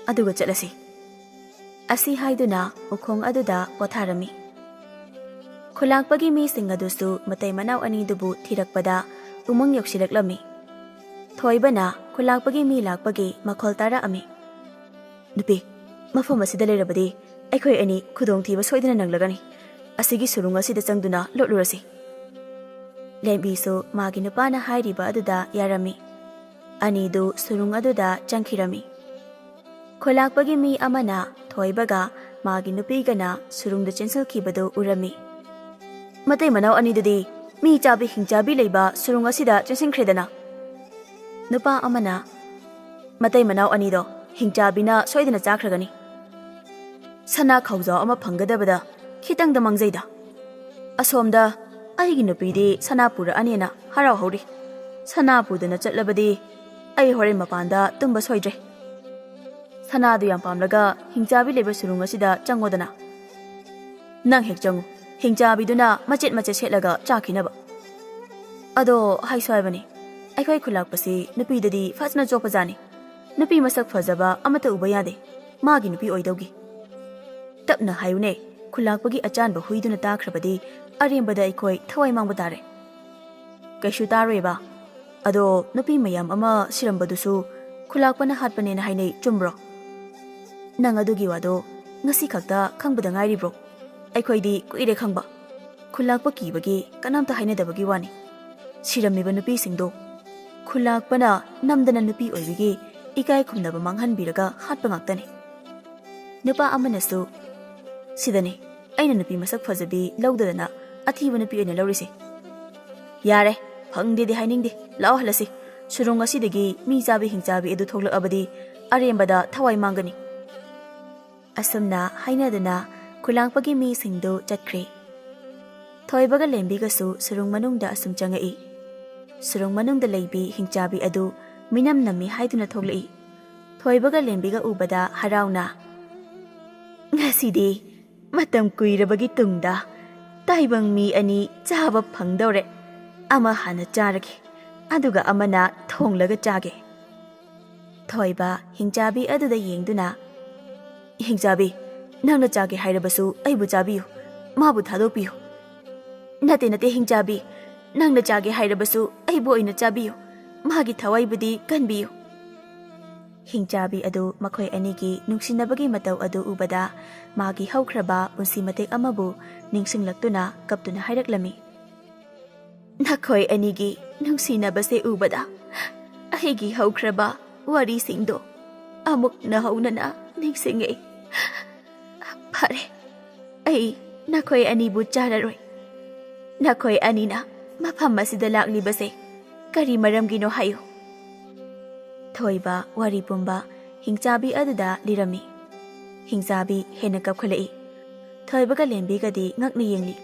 ꯑꯗꯨꯒ ꯆꯠꯂꯁꯤ ꯑꯁꯤ ꯍꯥꯏꯗꯨꯅ ꯎꯈꯣꯡ ꯑꯗꯨꯗ ꯄꯣꯊꯥꯔꯝꯃꯤ ꯈꯨꯂꯥꯛꯄꯒꯤ ꯃꯤꯁꯤꯡ ꯑꯗꯨꯁꯨ ꯃꯇꯩ ꯃꯅꯥꯎ ꯑꯅꯤꯗꯨꯕꯨ ꯊꯤꯔꯛꯄꯗ ꯎꯃꯪ ꯌꯧꯁꯤꯜꯂꯛꯂꯝꯃꯤ ꯊꯣꯏꯕꯅ ꯈꯨꯂꯥꯛꯄꯒꯤ ꯃꯤ ꯂꯥꯛꯄꯒꯤ ꯃꯈꯣꯜ ꯇꯥꯔꯛꯑꯝꯃꯤ ꯅꯨꯄꯤ ꯃꯐꯝ ꯑꯁꯤꯗ ꯂꯩꯔꯕꯗꯤ ꯑꯩꯈꯣꯏ ꯑꯅꯤ ꯈꯨꯗꯣꯡꯊꯤꯕ ꯁꯣꯏꯗꯅ ꯅꯪꯂꯒꯅꯤ ꯑꯁꯤꯒꯤ ꯁꯨꯔꯨꯡ ꯑꯁꯤꯗ ꯆꯪꯗꯨꯅ ꯂꯣꯠꯂꯨꯔꯁꯤ ꯂꯦꯝꯕꯤꯁꯨ ꯃꯥꯒꯤ ꯅꯨꯄꯥꯅ ꯍꯥꯏꯔꯤꯕ ꯑꯗꯨꯗ ꯌꯥꯔꯝꯃꯤ ꯑꯅꯤꯗꯨ ꯁꯨꯔꯨꯡ ꯑꯗꯨꯗ ꯆꯪꯈꯤꯔꯝꯃꯤ ꯈꯨꯂꯥꯛꯄꯒꯤ ꯃꯤ ꯑꯃꯅ ꯊꯣꯏꯕꯒ ꯃꯥꯒꯤ ꯅꯨꯄꯤꯒꯅ ꯁꯨꯔꯨꯡꯗ ꯆꯦꯟꯁꯤꯜꯈꯤꯕꯗꯨ ꯎꯔꯝꯃꯤ ꯃꯇꯩ ꯃꯅꯥꯎ ꯑꯅꯤꯗꯨꯗꯤ ꯃꯤ ꯆꯥꯕꯤ ꯍꯤꯡꯆꯥꯕꯤ ꯂꯩꯕ ꯁꯨꯔꯨꯡ ꯑꯁꯤꯗ ꯆꯦꯟꯁꯤꯟꯈ꯭ꯔꯦꯗꯅ ꯅꯨꯄꯥ ꯑꯃꯅ ꯃꯇꯩ ꯃꯅꯥꯎ ꯑꯅꯤꯗꯣ ꯍꯤꯡꯆꯥꯕꯤꯅ ꯁꯣꯏꯗꯅ ꯆꯥꯈ꯭ꯔꯒꯅꯤ ꯁꯅꯥ ꯈꯧꯖꯥꯎ ꯑꯃ ꯐꯪꯒꯗꯕꯗ ꯈꯤꯇꯪꯗ ꯃꯥꯡꯖꯩꯗ ꯑꯁꯣꯝꯗ ꯑꯩꯒꯤ ꯅꯨꯄꯤꯗꯤ ꯁꯅꯥ ꯄꯨꯔꯛꯑꯅꯦꯅ ꯍꯔꯥꯎꯍꯧꯔꯤ ꯁꯅꯥ ꯄꯨꯗꯅ ꯆꯠꯂꯕꯗꯤ ꯑꯩ ꯍꯣꯔꯦꯟ ꯃꯄꯥꯟꯗ ꯇꯨꯝꯕ ꯁꯣꯏꯗ꯭ꯔꯦ ꯁꯅꯥꯗꯨ ꯌꯥꯝ ꯄꯥꯝꯂꯒ ꯍꯤꯡꯆꯥꯕꯤ ꯂꯩꯕ ꯁꯨꯔꯨꯡ ꯑꯁꯤꯗ ꯆꯪꯉꯣꯗꯅ ꯅꯪ ꯍꯦꯛ ꯆꯪꯉꯨ ꯍꯤꯡꯆꯥꯕꯤꯗꯨꯅ ꯃꯆꯦꯠ ꯃꯆꯦꯠ ꯁꯦꯠꯂꯒ ꯆꯥꯈꯤꯅꯕ ꯑꯗꯣ ꯍꯥꯏꯁꯨ ꯍꯥꯏꯕꯅꯤ ꯑꯩꯈꯣꯏ ꯈꯨꯂꯥꯛꯄꯁꯤ ꯅꯨꯄꯤꯗꯗꯤ ꯐꯖꯅ ꯆꯣꯞꯄꯖꯥꯠꯅꯤ ꯅꯨꯄꯤ ꯃꯁꯛ ꯐꯖꯕ ꯑꯃꯠꯇ ꯎꯕ ꯌꯥꯗꯦ ꯃꯥꯒꯤ ꯅꯨꯄꯤ ꯑꯣꯏꯗꯧꯒꯤ ꯇꯞꯅ ꯍꯥꯏꯌꯨꯅꯦ ꯈꯨꯂꯥꯛꯄꯒꯤ ꯑꯆꯥꯟꯕ ꯍꯨꯏꯗꯨꯅ ꯇꯥꯈ꯭ꯔꯕꯗꯤ ꯑꯔꯦꯝꯕꯗ ꯑꯩꯈꯣꯏ ꯊꯋꯥꯏ ꯃꯥꯡꯕ ꯇꯥꯔꯦ ꯀꯩꯁꯨ ꯇꯥꯔꯣꯏꯕ ꯑꯗꯣ ꯅꯨꯄꯤ ꯃꯌꯥꯝ ꯑꯃ ꯁꯤꯔꯝꯕꯗꯨꯁꯨ ꯈꯨꯂꯥꯛꯄꯅ ꯍꯥꯠꯄꯅꯦꯅ ꯍꯥꯏꯅꯩ ꯆꯨꯝꯕ꯭ꯔꯣ ꯅꯪ ꯑꯗꯨꯒꯤ ꯋꯥꯗꯣ ꯉꯁꯤ ꯈꯛꯇ ꯈꯪꯕꯗ ꯉꯥꯏꯔꯤꯕ꯭ꯔꯣ ꯑꯩꯈꯣꯏꯗꯤ ꯀꯨꯏꯔꯦ ꯈꯪꯕ ꯈꯨꯂꯥꯛꯄ ꯀꯤꯕꯒꯤ ꯀꯅꯥꯝꯇ ꯍꯥꯏꯅꯗꯕꯒꯤ ꯋꯥꯅꯤ ꯁꯤꯔꯝꯃꯤꯕ ꯅꯨꯄꯤꯁꯤꯡꯗꯣ ꯈꯨꯂꯥꯛꯄꯅ ꯅꯝꯗꯅ ꯅꯨꯄꯤ ꯑꯣꯏꯕꯒꯤ ꯏꯀꯥꯏ ꯈꯨꯝꯅꯕ ꯃꯥꯡꯍꯟꯕꯤꯔꯒ ꯍꯥꯠꯄ ꯉꯥꯛꯇꯅꯤ ꯅꯨꯄꯥ ꯑꯃꯅꯁꯨ ꯁꯤꯗꯅꯤ ꯑꯩꯅ ꯅꯨꯄꯤ ꯃꯁꯛ ꯐꯖꯕꯤ ꯂꯧꯗꯗꯅ ꯑꯊꯤꯕ ꯅꯨꯄꯤ ꯑꯣꯏꯅ ꯂꯧꯔꯤꯁꯦ ꯌꯥꯔꯦ ꯐꯪꯗꯦꯗꯤ ꯍꯥꯏꯅꯤꯡꯗꯦ ꯂꯥꯛꯑꯣ ꯍꯜꯂꯁꯤ ꯁꯨꯔꯨꯡ ꯑꯁꯤꯗꯒꯤ ꯃꯤ ꯆꯥꯕꯤ ꯍꯤꯡꯆꯥꯕꯤ ꯑꯗꯨ ꯊꯣꯛꯂꯛꯑꯕꯗꯤ ꯑꯔꯦꯝꯕꯗ ꯊꯋꯥꯏ ꯃꯥꯡꯒꯅꯤ ꯑꯁꯨꯝꯅ ꯍꯥꯏꯅꯗꯨꯅ ꯈꯨꯂꯥꯛꯄꯒꯤ ꯃꯤꯁꯤꯡꯗꯨ ꯆꯠꯈ꯭ꯔꯦ ꯊꯣꯏꯕꯒ ꯂꯦꯝꯕꯤꯒꯁꯨ ꯁꯨꯔꯨꯡ ꯃꯅꯨꯡꯗ ꯑꯁꯨꯝ ꯆꯪꯉꯛꯏ ꯁꯨꯔꯨꯡ ꯃꯅꯨꯡꯗ ꯂꯩꯕꯤ ꯍꯤꯡꯆꯥꯕꯤ ꯑꯗꯨ ꯃꯤꯅꯝ ꯅꯝꯃꯤ ꯍꯥꯏꯗꯨꯅ ꯊꯣꯛꯂꯛꯏ ꯊꯣꯏꯕꯒ ꯂꯦꯝꯕꯤꯒ ꯎꯕꯗ ꯍꯔꯥꯎꯅ ꯉꯁꯤꯗꯤ ꯃꯇꯝ ꯀꯨꯏꯔꯕꯒꯤ ꯇꯨꯡꯗ ꯇꯥꯏꯕꯪ ꯃꯤ ꯑꯅꯤ ꯆꯥꯕ ꯐꯪꯗꯧꯔꯦ ꯑꯃ ꯍꯥꯟꯅ ꯆꯥꯔꯒꯦ ꯑꯗꯨꯒ ꯑꯃꯅ ꯊꯣꯡꯂꯒ ꯆꯥꯒꯦ ꯊꯣꯏꯕ ꯍꯤꯡꯆꯥꯕꯤ ꯑꯗꯨꯗ ꯌꯦꯡꯗꯨꯅ ꯍꯤꯡꯆꯥꯕꯤ ꯅꯪꯅ ꯆꯥꯒꯦ ꯍꯥꯏꯔꯕꯁꯨ ꯑꯩꯕꯨ ꯆꯥꯕꯤꯌꯨ ꯃꯥꯕꯨ ꯊꯥꯗꯣꯛꯄꯤꯌꯨ ꯅꯠꯇꯦ ꯍꯤꯡꯆꯥꯕꯤ ꯅꯪꯅ ꯆꯥꯒꯦ ꯍꯥꯏꯔꯕꯁꯨ ꯑꯩꯕꯨ ꯑꯣꯏꯅ ꯆꯥꯕꯤꯌꯨ ꯃꯥꯒꯤ ꯊꯋꯥꯏꯕꯨꯗꯤ ꯀꯟꯕꯤꯌꯨ ꯍꯤꯡꯆꯥꯕꯤ ꯑꯗꯨ ꯃꯈꯣꯏ ꯑꯅꯤꯒꯤ ꯅꯨꯡꯁꯤꯅꯕꯒꯤ ꯃꯇꯧ ꯑꯗꯨ ꯎꯕꯗ ꯃꯥꯒꯤ ꯍꯧꯈ꯭ꯔꯕ ꯄꯨꯟꯁꯤ ꯃꯇꯦꯛ ꯑꯃꯕꯨ ꯅꯤꯡꯁꯤꯡꯂꯛꯇꯨꯅ ꯀꯞꯇꯨꯅ ꯍꯥꯏꯔꯛꯂꯝꯃꯤ ꯅꯈꯣꯏ ꯑꯅꯤꯒꯤ ꯅꯨꯡꯁꯤꯅꯕꯁꯦ ꯎꯕꯗ ꯑꯩꯒꯤ ꯍꯧꯈ꯭ꯔꯕ ꯋꯥꯔꯤꯁꯤꯡꯗꯣ ꯑꯃꯨꯛ ꯅꯧꯍꯧꯅꯅ ꯅꯤꯡꯁꯤꯡꯉꯛꯏ꯫ ꯐꯔꯦ, ꯑꯩ ꯅꯈꯣꯏ ꯑꯅꯤꯕꯨ ꯆꯥꯔꯔꯣꯏ꯫ ꯅꯈꯣꯏ ꯑꯅꯤꯅ ꯃꯐꯝ ꯑꯁꯤꯗ ꯂꯥꯛꯂꯤꯕꯁꯦ ꯀꯔꯤ ꯃꯔꯝꯒꯤꯅꯣ ꯍꯥꯏꯌꯨ꯫ ꯊꯣꯏꯕ ꯋꯥꯔꯤ ꯄꯨꯝꯕ ꯍꯤꯡꯆꯥꯕꯤ ꯑꯗꯨꯗ ꯂꯤꯔꯝꯃꯤ꯫ ꯍꯤꯡꯆꯥꯕꯤ ꯍꯦꯟꯅ ꯀꯞꯈꯠꯂꯛꯏ꯫ ꯊꯣꯏꯕꯒ ꯂꯦꯝꯕꯤꯒꯗꯤ ꯉꯛꯅ ꯌꯦꯡꯂꯤ꯫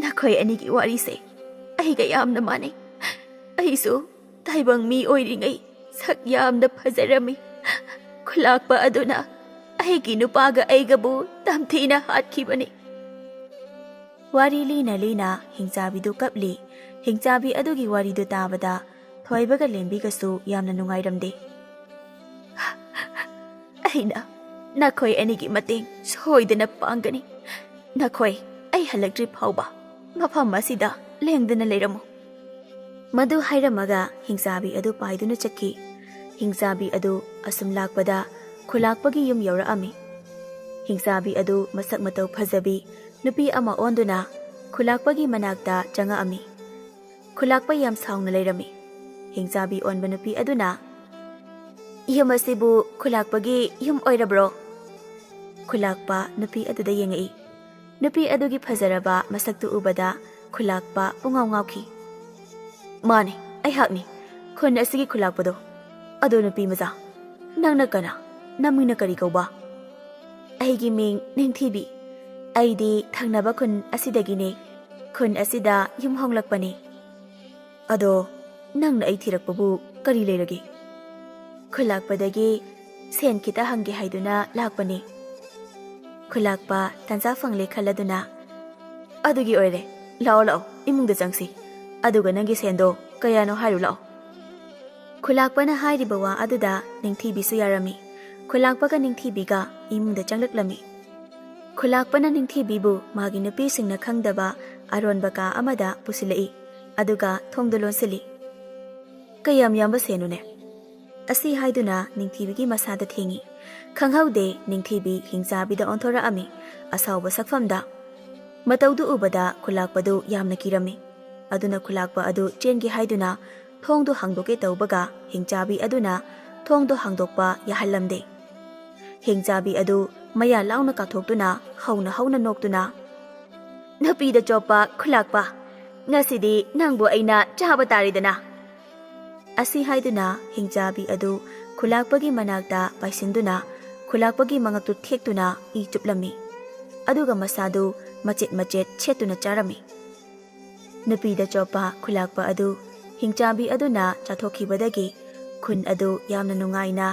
ꯅꯈꯣꯏ ꯑꯅꯤꯒꯤ ꯋꯥꯔꯤꯁꯦ ꯑꯩꯒ ꯌꯥꯝꯅ ꯃꯥꯟꯅꯩ꯫ ꯑꯩꯁꯨ ꯇꯥꯏꯕꯪ ꯃꯤ ꯑꯣꯏꯔꯤꯉꯩ ꯁꯛ ꯌꯥꯝꯅ ꯐꯖꯔꯝꯃꯤ꯫ ꯈꯨꯟꯂꯥꯛꯄ ꯑꯗꯨꯅ ꯑꯩꯒꯤ ꯅꯨꯄꯥꯒ ꯑꯩꯒꯕꯨ ꯇꯝꯊꯤꯅ ꯍꯥꯠꯈꯤꯕꯅꯤ꯫ ꯋꯥꯔꯤ ꯂꯤꯅ ꯂꯤꯅ ꯍꯤꯡꯆꯥꯕꯤꯗꯨ ꯀꯞꯂꯤ꯫ ꯍꯤꯡꯆꯥꯕꯤ ꯑꯗꯨꯒꯤ ꯋꯥꯔꯤꯗꯨ ꯇꯥꯕꯗ ꯊꯣꯏꯕꯒ ꯂꯦꯝꯕꯤꯒꯁꯨ ꯌꯥꯝꯅ ꯅꯨꯡꯉꯥꯏꯔꯝꯗꯦ꯫ ꯑꯩꯅ ꯅꯈꯣꯏ ꯑꯅꯤꯒꯤ ꯃꯇꯦꯡ ꯁꯣꯏꯗꯅ ꯄꯥꯡꯒꯅꯤ꯫ ꯅꯈꯣꯏ ꯑꯩ ꯍꯜꯂꯛꯇ꯭ꯔꯤ ꯐꯥꯎꯕ ꯃꯐꯝ ꯑꯁꯤꯗ ꯂꯦꯡꯗꯅ ꯂꯩꯔꯝꯃꯨ꯫ ꯃꯗꯨ ꯍꯥꯏꯔꯝꯃꯒ ꯍꯤꯡꯆꯥꯕꯤ ꯑꯗꯨ ꯄꯥꯏꯗꯨꯅ ꯆꯠꯈꯤ꯫ ꯍꯤꯡꯆꯥꯕꯤ ꯑꯗꯨ ꯑꯁꯨꯝ ꯂꯥꯛꯄꯗ ꯈꯨꯟꯂꯥꯛꯄꯒꯤ ꯌꯨꯝ ꯌꯧꯔꯛꯑꯝꯃꯤ꯫ ꯍꯤꯡꯆꯥꯕꯤ ꯑꯗꯨ ꯃꯁꯛ ꯃꯇꯧ ꯐꯖꯕꯤ ꯅꯨꯄꯤ ꯑꯃ ꯑꯣꯟꯗꯨꯅ ꯈꯨꯟꯂꯥꯛꯄꯒꯤ ꯃꯅꯥꯛꯇ ꯆꯪꯉꯛꯑꯝꯃꯤ꯫ ꯈꯨꯟꯂꯥꯛꯄ ꯌꯥꯝ ꯁꯥꯎꯅ ꯂꯩꯔꯝꯃꯤ꯫ ꯍꯤꯡꯆꯥꯕꯤ ꯑꯣꯟꯕ ꯅꯨꯄꯤ ꯑꯗꯨꯅ, ꯌꯨꯝ ꯑꯁꯤꯕꯨ ꯈꯨꯟꯂꯥꯛꯄꯒꯤ ꯌꯨꯝ ꯑꯣꯏꯔꯕ꯭ꯔꯣ? ꯈꯨꯟꯂꯥꯛꯄ ꯅꯨꯄꯤ ꯑꯗꯨꯗ ꯌꯦꯡꯉꯛꯏ꯫ ꯅꯨꯄꯤ ꯑꯗꯨꯒꯤ ꯐꯖꯔꯕ ꯃꯁꯛꯇꯨ ꯎꯕꯗ ꯈꯨꯟꯂꯥꯛꯄ ꯄꯨꯡꯉꯥꯎ ꯉꯥꯎꯈꯤ꯫ ꯃꯥꯅꯦ, ꯑꯩꯍꯥꯛꯅꯤ, ꯈꯨꯟ ꯑꯁꯤꯒꯤ ꯈꯨꯟꯂꯥꯛꯄꯗꯣ꯫ ꯑꯗꯣ ꯅꯨꯄꯤ ꯃꯆꯥ, ꯅꯪꯅ ꯀꯅꯥ? ꯅꯃꯤꯡꯅ ꯀꯔꯤ ꯀꯧꯕ? ꯑꯩꯒꯤ ꯃꯤꯡ ꯅꯤꯡꯊꯤꯕꯤ꯫ ꯑꯩꯗꯤ ꯊꯪꯅꯕ ꯈꯨꯟ ꯑꯁꯤꯗꯒꯤꯅꯦ꯫ ꯈꯨꯟ ꯑꯁꯤꯗ ꯌꯨꯝ ꯍꯣꯡꯂꯛꯄꯅꯤ꯫ ꯑꯗꯣ ꯅꯪꯅ ꯑꯩ ꯊꯤꯔꯛꯄꯕꯨ ꯀꯔꯤ ꯂꯩꯔꯒꯦ? ꯈꯨꯟꯂꯥꯛꯄꯗꯒꯤ ꯁꯦꯟ ꯈꯤꯇ ꯍꯪꯒꯦ ꯍꯥꯏꯗꯨꯅ ꯂꯥꯛꯄꯅꯤ꯫ ꯈꯨꯟꯂꯥꯛꯄ ꯇꯟꯖꯥ ꯐꯪꯂꯦ ꯈꯜꯂꯗꯨꯅ, ꯑꯗꯨꯒꯤ ꯑꯣꯏꯔꯦ, ꯂꯥꯛꯑꯣ ꯂꯥꯛꯑꯣ, ꯏꯃꯨꯡꯗ ꯆꯪꯁꯤ꯫ ꯑꯗꯨꯒ ꯅꯪꯒꯤ ꯁꯦꯟꯗꯣ ꯀꯌꯥꯅꯣ ꯍꯥꯏꯔꯨ ꯂꯥꯛꯑꯣ꯫ ꯈꯨꯟꯂꯥꯛꯄꯅ ꯍꯥꯏꯔꯤꯕ ꯋꯥ ꯑꯗꯨꯗ ꯅꯤꯡꯊꯤꯕꯤꯁꯨ ꯌꯥꯔꯝꯃꯤ꯫ ꯈꯨꯟꯂꯥꯛꯄꯒ ꯅꯤꯡꯊꯤꯕꯤꯒ ꯏꯃꯨꯡꯗ ꯆꯪꯂꯛꯂꯝꯃꯤ꯫ ꯈꯨꯟꯂꯥꯛꯄꯅ ꯅꯤꯡꯊꯤꯕꯤꯕꯨ ꯃꯥꯒꯤ ꯅꯨꯄꯤꯁꯤꯡꯅ ꯈꯪꯗꯕ ꯑꯔꯣꯟꯕ ꯀꯥ ꯑꯃꯗ ꯄꯨꯁꯤꯜꯂꯛꯏ꯫ ꯑꯗꯨꯒ ꯊꯣꯡꯗꯨ ꯂꯣꯟꯁꯤꯜꯂꯤ꯫ ꯀꯌꯥꯝ ꯌꯥꯝꯕ ꯁꯦꯟꯅꯨꯅꯦ? ꯑꯁꯤ ꯍꯥꯏꯗꯨꯅ ꯅꯤꯡꯊꯤꯕꯤꯒꯤ ꯃꯁꯥꯗ ꯊꯦꯡꯉꯤ꯫ ꯈꯪꯍꯧꯗꯦ ꯅꯤꯡꯊꯤꯕꯤ ꯍꯤꯡꯆꯥꯕꯤꯗ ꯑꯣꯟꯊꯣꯔꯛꯑꯝꯃꯤ ꯑꯁꯥꯎꯕ ꯁꯛꯐꯝꯗ꯫ ꯃꯇꯧꯗꯨ ꯎꯕꯗ ꯈꯨꯟꯂꯥꯛꯄꯗꯨ ꯌꯥꯝꯅ ꯀꯤꯔꯝꯃꯤ꯫ ꯑꯗꯨꯅ ꯈꯨꯟꯂꯥꯛꯄ ꯑꯗꯨ ꯆꯦꯟꯒꯦ ꯍꯥꯏꯗꯨꯅ ꯊꯣꯡꯗꯨ ꯍꯥꯡꯗꯣꯛꯀꯦ ꯇꯧꯕꯒ ꯍꯤꯡꯆꯥꯕꯤ ꯑꯗꯨꯅ ꯊꯣꯡꯗꯨ ꯍꯥꯡꯗꯣꯛꯄ ꯌꯥꯍꯜꯂꯝꯗꯦ꯫ ꯍꯤꯡꯆꯥꯕꯤ ꯑꯗꯨ ꯃꯌꯥ ꯂꯥꯎꯅ ꯀꯥꯊꯣꯛꯇꯨꯅ ꯍꯧꯅ ꯍꯧꯅ ꯅꯣꯛꯇꯨꯅ, ꯅꯨꯄꯤꯗ ꯆꯣꯞꯄ ꯈꯨꯟꯂꯥꯛꯄ, ꯉꯁꯤꯗꯤ ꯅꯪꯕꯨ ꯑꯩꯅ ꯆꯥꯕ ꯇꯥꯔꯦꯗꯅ꯫ ꯑꯁꯤ ꯍꯥꯏꯗꯨꯅ ꯍꯤꯡꯆꯥꯕꯤ ꯑꯗꯨ ꯈꯨꯟꯂꯥꯛꯄꯒꯤ ꯃꯅꯥꯛꯇ ꯄꯥꯏꯁꯤꯟꯗꯨꯅ ꯈꯨꯟꯂꯥꯛꯄꯒꯤ ꯃꯉꯛꯇꯨ ꯊꯦꯛꯇꯨꯅ ꯏ ꯆꯨꯞꯂꯝꯃꯤ꯫ ꯑꯗꯨꯒ ꯃꯁꯥꯗꯨ ꯃꯆꯦꯠ ꯃꯆꯦꯠ ꯁꯦꯠꯇꯨꯅ ꯆꯥꯔꯝꯃꯤ꯫ ꯅꯨꯄꯤꯗ ꯆꯣꯞꯄ ꯈꯨꯟꯂꯥꯛꯄ ꯑꯗꯨ ꯍꯤꯡꯆꯥꯕꯤ ꯑꯗꯨꯅ ꯆꯥꯊꯣꯛꯈꯤꯕꯗꯒꯤ ꯈꯨꯟ ꯑꯗꯨ ꯌꯥꯝꯅ ꯅꯨꯡꯉꯥꯏꯅ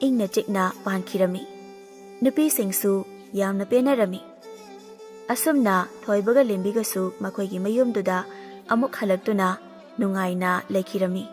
ꯏꯪꯅ ꯆꯤꯛꯅ ꯄꯥꯟꯈꯤꯔꯝꯃꯤ꯫ ꯅꯨꯄꯤꯁꯤꯡꯁꯨ ꯌꯥꯝꯅ ꯄꯦꯟꯅꯔꯝꯃꯤ꯫ ꯑꯁꯨꯝꯅ ꯊꯣꯏꯕꯒ ꯂꯦꯝꯕꯤꯒꯁꯨ ꯃꯈꯣꯏꯒꯤ ꯃꯌꯨꯝꯗꯨꯗ ꯑꯃꯨꯛ ꯍꯜꯂꯛꯇꯨꯅ ꯅꯨꯡꯉꯥꯏꯅ ꯂꯩꯈꯤꯔꯝꯃꯤ꯫